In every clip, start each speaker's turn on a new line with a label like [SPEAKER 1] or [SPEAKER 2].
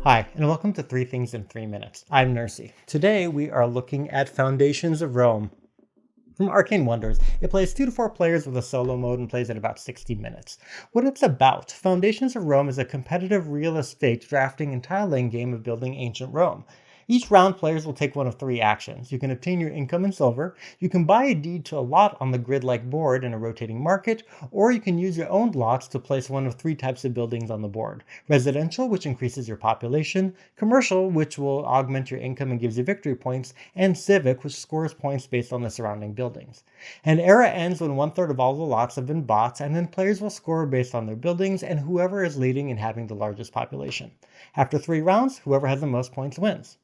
[SPEAKER 1] Hi, and welcome to 3 Things in 3 Minutes. I'm Nersi. Today we are looking at Foundations of Rome from Arcane Wonders. It plays 2 to 4 players with a solo mode and plays at about 60 minutes. What it's about, Foundations of Rome is a competitive real estate drafting and tile-laying game of building ancient Rome. Each round, players will take one of 3 actions. You can obtain your income in silver, you can buy a deed to a lot on the grid-like board in a rotating market, or you can use your own lots to place one of 3 types of buildings on the board. Residential, which increases your population, commercial, which will augment your income and gives you victory points, and civic, which scores points based on the surrounding buildings. An era ends when 1/3 of all the lots have been bought, and then players will score based on their buildings and whoever is leading and having the largest population. After 3 rounds, whoever has the most points wins.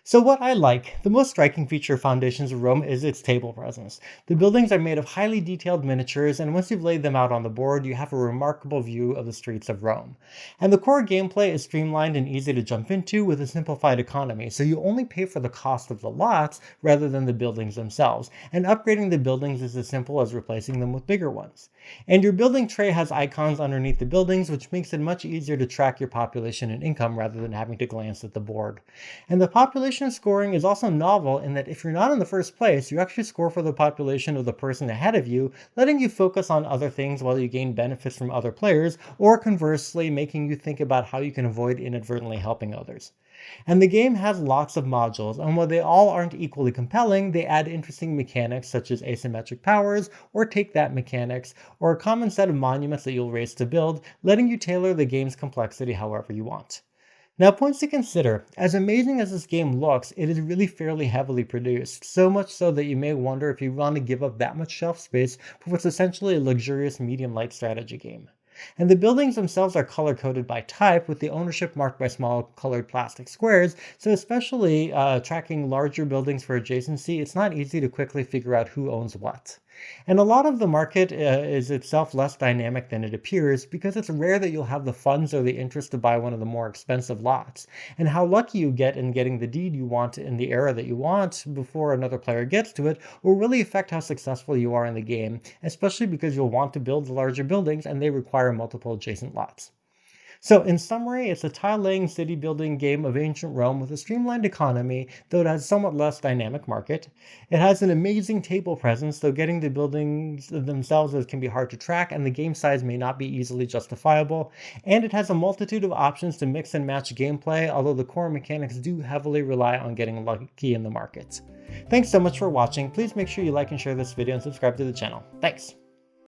[SPEAKER 1] So what I like, the most striking feature of Foundations of Rome is its table presence. The buildings are made of highly detailed miniatures, and once you've laid them out on the board, you have a remarkable view of the streets of Rome. And the core gameplay is streamlined and easy to jump into with a simplified economy, so you only pay for the cost of the lots rather than the buildings themselves, and upgrading the buildings is as simple as replacing them with bigger ones. And your building tray has icons underneath the buildings, which makes it much easier to track your population and income rather than having to glance at the board. And the population scoring is also novel in that if you're not in the first place, you actually score for the population of the person ahead of you, letting you focus on other things while you gain benefits from other players, or conversely, making you think about how you can avoid inadvertently helping others. And the game has lots of modules, and while they all aren't equally compelling, they add interesting mechanics such as asymmetric powers, or take that mechanics, or a common set of monuments that you'll race to build, letting you tailor the game's complexity however you want. Now, points to consider. As amazing as this game looks, it is really fairly heavily produced, so much so that you may wonder if you want to give up that much shelf space for what's essentially a luxurious medium-light strategy game. And the buildings themselves are color-coded by type, with the ownership marked by small colored plastic squares, so especially tracking larger buildings for adjacency, it's not easy to quickly figure out who owns what. And a lot of the market is itself less dynamic than it appears because it's rare that you'll have the funds or the interest to buy one of the more expensive lots. And how lucky you get in getting the deed you want in the era that you want before another player gets to it will really affect how successful you are in the game, especially because you'll want to build the larger buildings and they require multiple adjacent lots. So in summary, it's a tile-laying city-building game of ancient Rome with a streamlined economy, though it has a somewhat less dynamic market. It has an amazing table presence, though getting the buildings themselves can be hard to track, and the game size may not be easily justifiable. And it has a multitude of options to mix and match gameplay, although the core mechanics do heavily rely on getting lucky in the market. Thanks so much for watching. Please make sure you like and share this video and subscribe to the channel. Thanks!